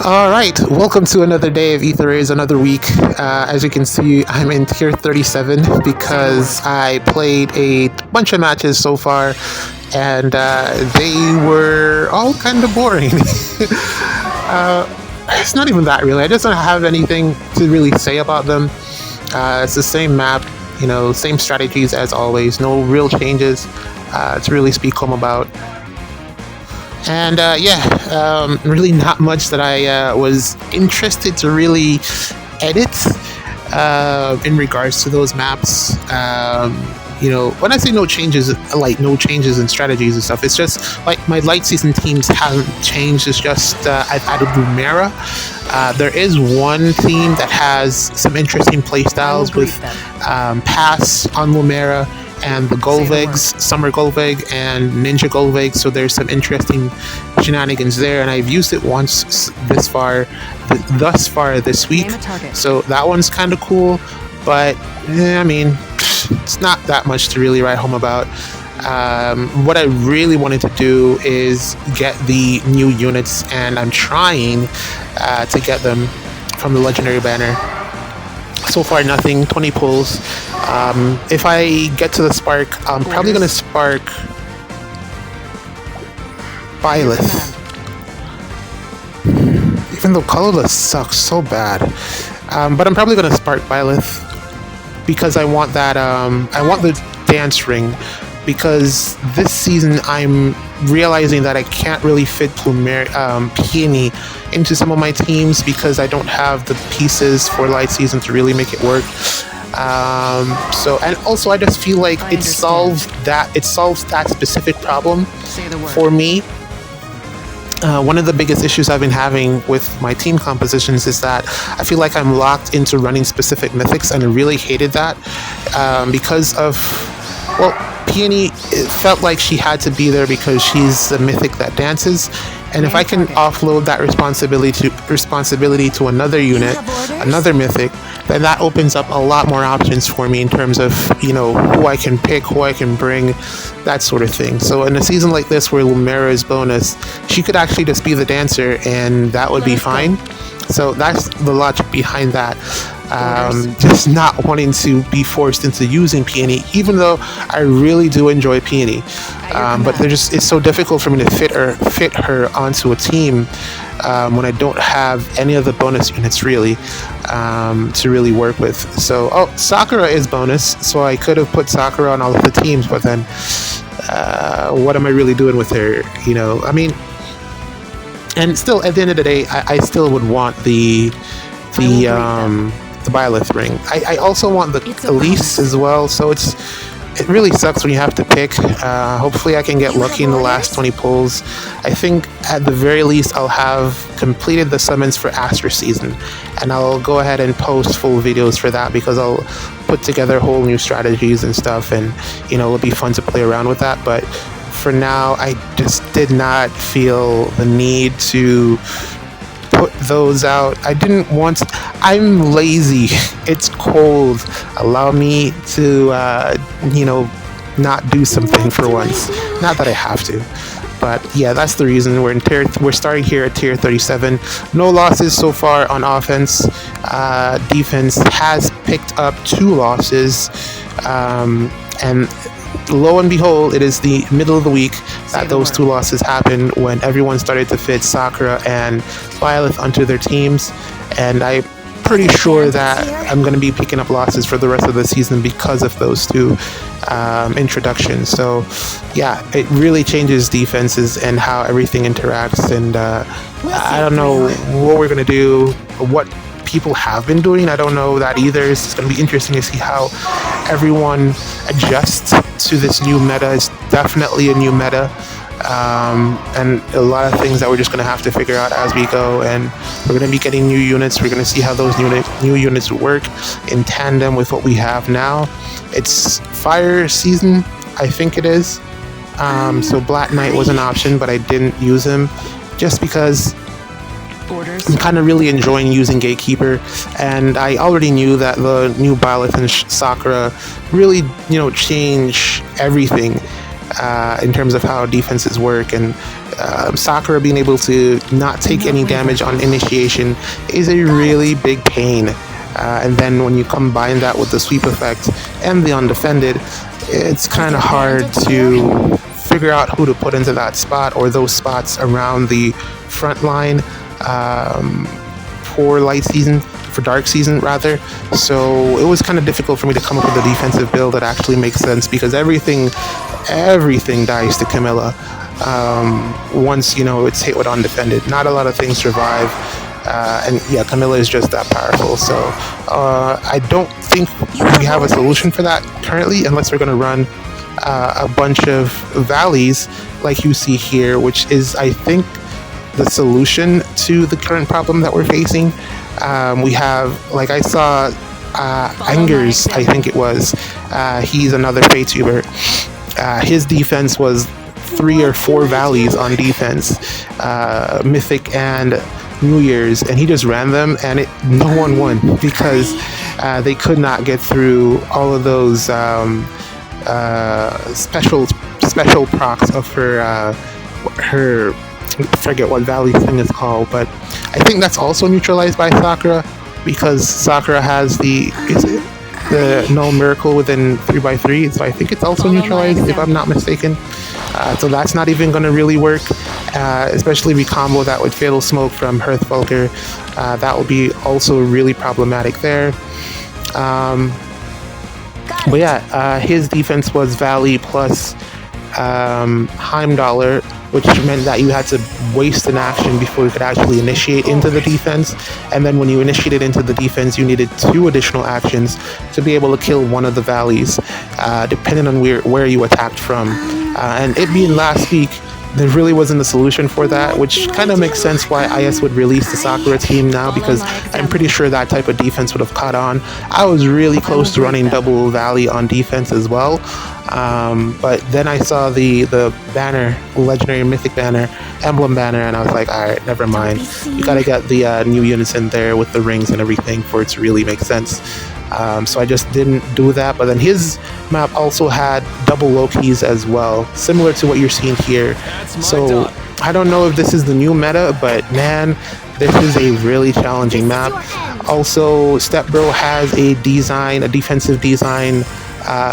All right, welcome to another day of Ether is another week. As you can see, I'm in tier 37 because I played a bunch of matches so far, and they were all kind of boring. It's not even that really. I just don't have anything to really say about them. It's the same map, same strategies as always. No real changes to really speak home about. And really not much that I was interested to really edit in regards to those maps. When I say no changes, like no changes in strategies and stuff, it's just like my light season teams haven't changed. It's just I've added Lumera. There is one team that has some interesting playstyles with pass on Lumera and the Golvegs, Summer Golveg and Ninja Golveg, so there's some interesting shenanigans there, and I've used it once thus far this week, so that one's kind of cool, but it's not that much to really write home about. What I really wanted to do is get the new units, and I'm trying to get them from the legendary banner. So far nothing, 20 pulls. If I get to the spark, I'm probably going to spark Byleth. Even though colorless sucks so bad. But I'm probably going to spark Byleth because I want that, I want the dance ring, because this season I'm realizing that I can't really fit Peony into some of my teams because I don't have the pieces for light season to really make it work. And also I just feel like it solves that specific problem for me. One of the biggest issues I've been having with my team compositions is that I feel like I'm locked into running specific mythics, and I really hated that because of, Peony, it felt like she had to be there because she's the mythic that dances, and if I can offload that responsibility to another unit, another mythic, then that opens up a lot more options for me in terms of who I can pick, who I can bring, that sort of thing. So in a season like this where Lumera is bonus, she could actually just be the dancer and that would be fine. So that's the logic behind that. Just not wanting to be forced into using Peony, even though I really do enjoy Peony. But it's so difficult for me to fit her onto a team when I don't have any of the bonus units really to really work with. So, Sakura is bonus, so I could have put Sakura on all of the teams, but then what am I really doing with her? And still, at the end of the day, I still would want the Byleth ring. I also want the Elise as well, so it really sucks when you have to pick. Hopefully I can get lucky in the last 20 pulls. I think at the very least I'll have completed the summons for Ather season, and I'll go ahead and post full videos for that because I'll put together whole new strategies and stuff, and it'll be fun to play around with that. But for now, I just did not feel the need to put those out. I'm lazy. It's cold. Allow me to, not do something for once. Not that I have to, but yeah, that's the reason we're starting here at tier 37. No losses so far on offense. Defense has picked up 2 losses, and lo and behold, it is the middle of the week that those 2 losses happened when everyone started to fit Sakura and Byleth onto their teams, and I'm pretty sure that I'm going to be picking up losses for the rest of the season because of those 2 introductions. So yeah, it really changes defenses and how everything interacts, and I don't know what we're going to do, what people have been doing. I don't know that either. It's going to be interesting to see how everyone adjusts to this new meta. It's definitely a new meta, and a lot of things that we're just going to have to figure out as we go, and we're going to be getting new units. We're going to see how those new units work in tandem with what we have now. It's fire season, I think it is, so Black Knight was an option, but I didn't use him just because I'm kind of really enjoying using Gatekeeper, and I already knew that the new Byleth and Sakura really, change everything in terms of how defenses work, and Sakura being able to not take any damage on initiation is a really big pain. And then when you combine that with the sweep effect and the undefended, it's kind of hard to figure out who to put into that spot or those spots around the front line for light season, for dark season rather. So it was kind of difficult for me to come up with a defensive build that actually makes sense, because everything dies to Camilla once it's hit with undefended. Not a lot of things survive. And yeah, Camilla is just that powerful. So I don't think we have a solution for that currently, unless we're going to run a bunch of Valleys like you see here, which is, I think, the solution to the current problem that we're facing. We have, like I saw, Angers, I think it was. He's another Fatuber. His defense was 3 or 4 Valleys on defense, Mythic and New Year's, and he just ran them, and no one won because they could not get through all of those special procs of her I forget what Valley thing is called, but I think that's also neutralized by Sakura, because Sakura has the null miracle within 3x3, so I think it's also neutralized if I'm not mistaken. So that's not even going to really work, especially if we combo that with Fatal Smoke from Hearthvulgar. That will be also really problematic there. But yeah, his defense was Valley plus Heimdallr, which meant that you had to waste an action before you could actually initiate into the defense. And then when you initiated into the defense, you needed 2 additional actions to be able to kill one of the Valleys, depending on where you attacked from. And it being last week, there really wasn't a solution for that, which kind of makes sense why IS would release the Sakura team now, because I'm pretty sure that type of defense would have caught on. I was really close to running double Valley on defense as well, but then I saw the banner, legendary mythic banner, emblem banner, and I was like, alright, never mind. You gotta get the new units in there with the rings and everything for it to really make sense. So I just didn't do that. But then his map also had double Lokis as well, similar to what you're seeing here. So I don't know if this is the new meta, but man, this is a really challenging map. Also, Stepbro has a defensive design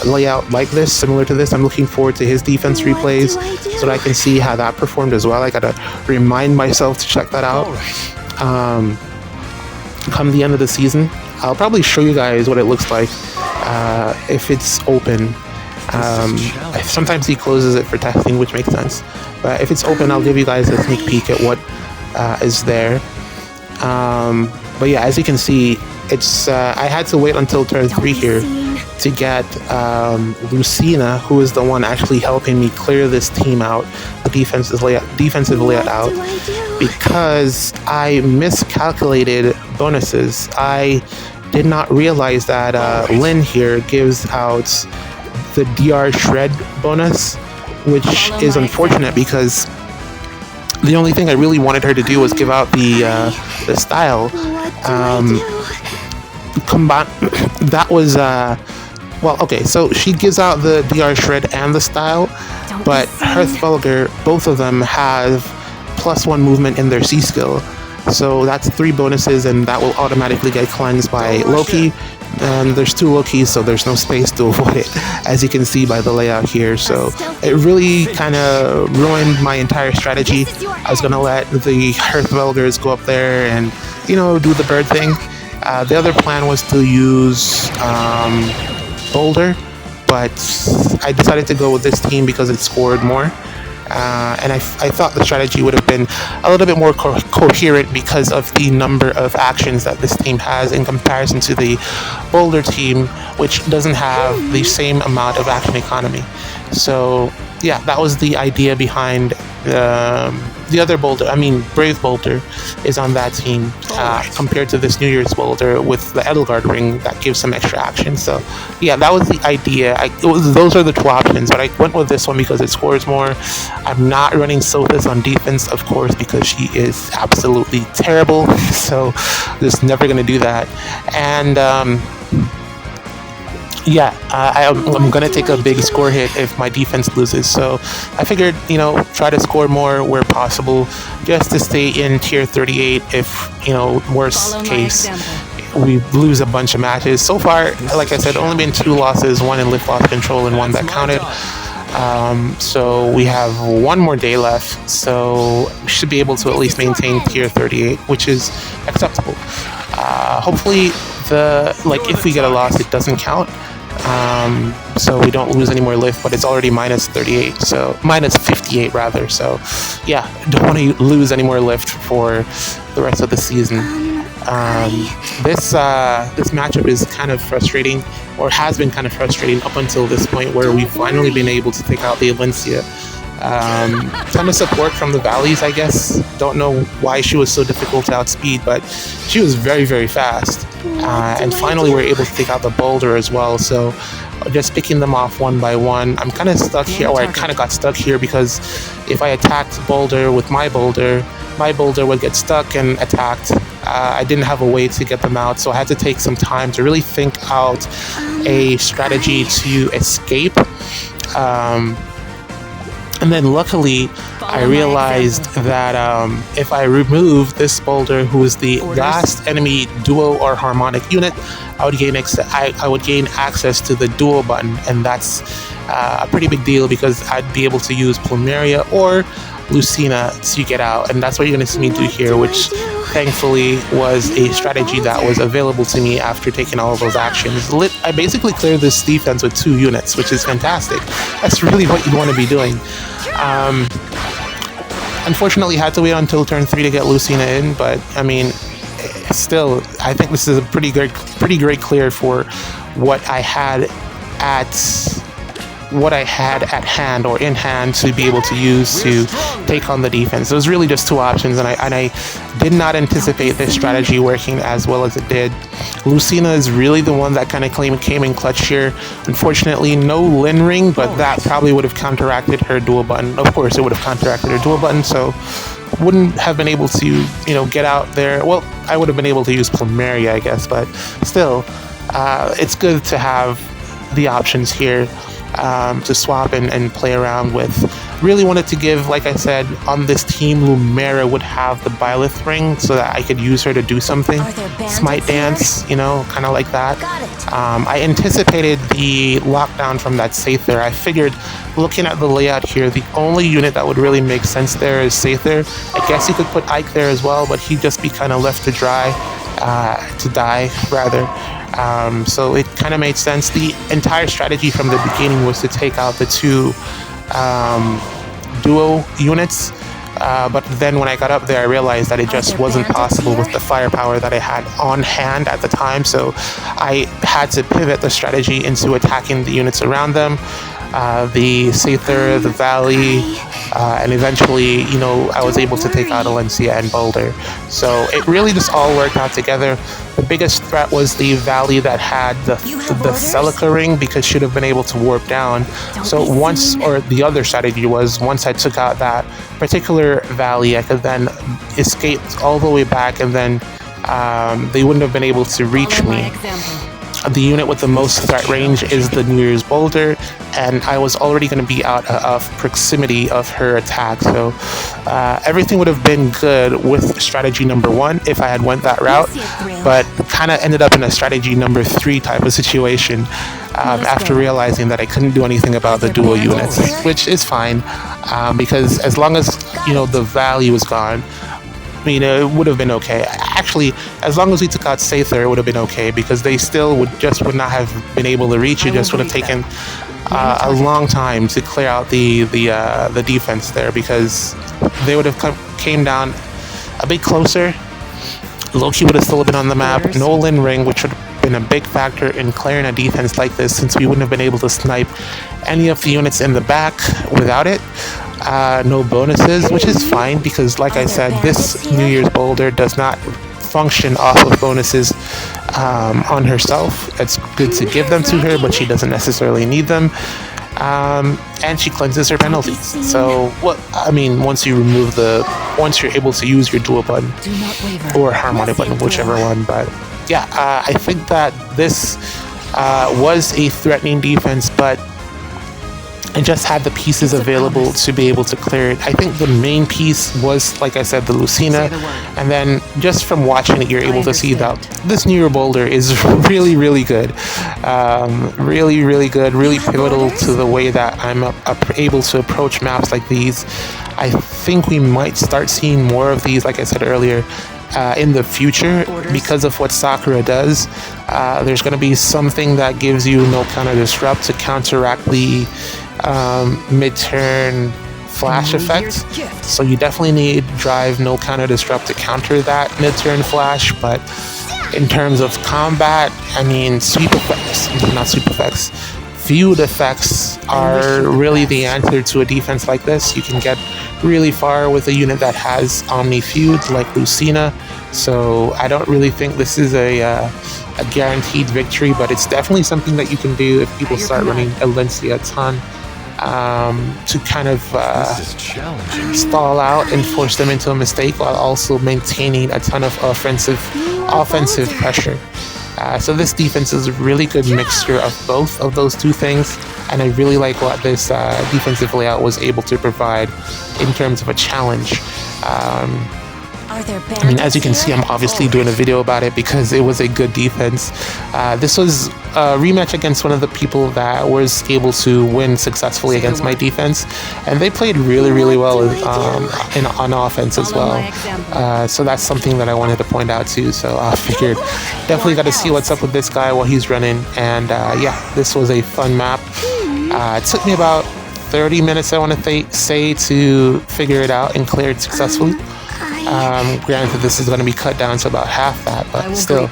layout like this, similar to this. I'm looking forward to his defense replays so that I can see how that performed as well. I gotta remind myself to check that out come the end of the season. I'll probably show you guys what it looks like if it's open. Sometimes he closes it for testing, which makes sense, but if it's open, I'll give you guys a sneak peek at what is there. But yeah, as you can see, it's I had to wait until turn 3 here to get Lucina, who is the one actually helping me clear this team out, the defensive layout out, because I miscalculated bonuses. I did not realize that Lynn here gives out the DR Shred bonus, which is unfortunate because the only thing I really wanted her to do was give out the style. That was well, okay, so she gives out the DR Shred and the style, but Hearthvulgar, both of them have +1 movement in their C skill. So that's 3 bonuses, and that will automatically get cleansed by Loki. And there's 2 Lokis, so there's no space to avoid it, as you can see by the layout here. So it really kind of ruined my entire strategy. I was gonna let the Hearthvulgars go up there and, you know, do the bird thing. The other plan was to use Boulder, but I decided to go with this team because it scored more. And I thought the strategy would have been a little bit more coherent because of the number of actions that this team has in comparison to the Boulder team, which doesn't have the same amount of action economy. So yeah, that was the idea behind the other Boulder. I mean, Brave Boulder is on that team compared to this New Year's Boulder with the Edelgard ring that gives some extra action. So yeah, that was the idea. Those are the 2 options, but I went with this one because it scores more. I'm not running Sothis on defense, of course, because she is absolutely terrible. So just never going to do that. And Yeah, I'm gonna take a big score hit if my defense loses. So I figured, try to score more where possible, just to stay in tier 38. If worst case, we lose a bunch of matches. So far, like I said, only been 2 losses, one in lift loss control and one that counted. So we have one more day left, so we should be able to at least maintain tier 38, which is acceptable. Hopefully, if we get a loss, it doesn't count. So we don't lose any more lift, but it's already minus 38, so minus 58 rather. So yeah, don't want to lose any more lift for the rest of the season. This matchup is kind of frustrating, or has been kind of frustrating up until this point, where we've finally been able to take out the Valencia. Ton of support from the Valleys, I guess. Don't know why she was so difficult to outspeed, but she was very, very fast. And finally we're able to take out the Boulder as well, so just picking them off one by one. I'm kind of stuck here, or I kind of got stuck here, because if I attacked Boulder with my Boulder would get stuck and attacked. I didn't have a way to get them out, so I had to take some time to really think out a strategy to escape. And then luckily, I realized that if I remove this Boulder, who is the last enemy duo or harmonic unit, I would gain access to the duo button, and that's a pretty big deal, because I'd be able to use Plumeria or Lucina to get out, and that's what you're going to see me do here, which thankfully was a strategy that was available to me after taking all of those actions. I basically cleared this defense with 2 units, which is fantastic. That's really what you want to be doing. Unfortunately, had to wait until turn 3 to get Lucina in, but I mean, still, I think this is a pretty great clear for what I had at hand, or in hand, to be able to use to take on the defense. It was really just 2 options, and I did not anticipate this strategy working as well as it did. Lucina is really the one that kind of came in clutch here. Unfortunately, no Lin Ring, but that probably would have counteracted her dual button. Of course, it would have counteracted her dual button, so wouldn't have been able to, get out there. Well, I would have been able to use Plumeria, I guess, but still, it's good to have the options here to swap and play around with. Really wanted to give, like I said, on this team, Lumera would have the Byleth ring, so that I could use her to do something. Smite dance, kind of like that. I anticipated the lockdown from that Ather. I figured, looking at the layout here, the only unit that would really make sense there is Ather. I guess you could put Ike there as well, but he'd just be kind of left to die rather. So it kind of made sense. The entire strategy from the beginning was to take out the 2 duo units, but then when I got up there, I realized that it just wasn't possible with the firepower that I had on hand at the time, so I had to pivot the strategy into attacking the units around them, the Ather, the Vali, and eventually, I was able to take out Valencia and Boulder. So it really just all worked out together. The biggest threat was the Valley that had the Celica ring, because she'd have been able to warp down. So the other strategy was, once I took out that particular Valley, I could then escape all the way back, and then they wouldn't have been able to reach me. The unit with the most threat range is the New Year's Boulder, and I was already going to be out of proximity of her attack, so everything would have been good with strategy number 1 if I had went that route, but kind of ended up in a strategy number 3 type of situation after realizing that I couldn't do anything about the dual units, which is fine, because as long as the value was gone, it would have been okay. Actually, as long as we took out Ather, it would have been okay, because they still would not have been able to reach. It just would have taken a long time to clear out the defense there, because they would have came down a bit closer. Loki would have still been on the map. No Lin Ring, which would have been a big factor in clearing a defense like this, since we wouldn't have been able to snipe any of the units in the back without it. No bonuses, which is fine, because like I said, this New Year's Boulder does not function off of bonuses on herself. It's good to give them to her, but she doesn't necessarily need them. And she cleanses her penalties. So, once you're able to use your dual button or harmonic button, whichever one. But yeah, I think that this was a threatening defense, but and just had the pieces available to be able to clear it. I think the main piece was, like I said, the Lucina, and then just from watching it, you're able to see that this newer boulder is really, really good. Really good, really pivotal to the way that I'm able to approach maps like these. I think we might start seeing more of these, like I said earlier, in the future because of what Sakura does. There's going to be something that gives you no counter disrupt to counteract the mid-turn flash effect, so you definitely need drive no counter disrupt to counter that mid-turn flash. But in terms of combat, I mean, field effects are really the answer to a defense like this. You can get really far with a unit that has Omni Feud like Lucina, so I don't really think this is a guaranteed victory, but it's definitely something that you can do if people start running Alencia a ton, to kind of stall out and force them into a mistake while also maintaining a ton of offensive pressure. So this defense is a really good mixture of both of those two things, and I really like what this defensive layout was able to provide in terms of a challenge. I mean, as you can see, I'm obviously doing a video about it because it was a good defense. This was a rematch against one of the people that was able to win successfully against my defense, and they played really well on offense as well. So that's something that I wanted to point out too. So I figured definitely got to see what's up with this guy while he's running, and yeah, this was a fun map. It took me about 30 minutes, I want to say, to figure it out and clear it successfully. Granted, this is going to be cut down to about half that, but still,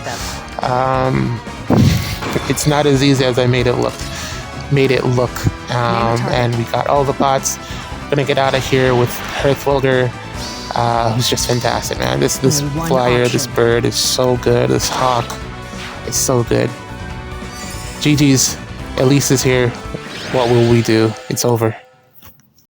it's not as easy as I made it look. And we got all the bots. Gonna get out of here with Hearthwelder, who's just fantastic, man. This flyer, this bird is so good. This hawk is so good. GG's. Elise is here. What will we do? It's over.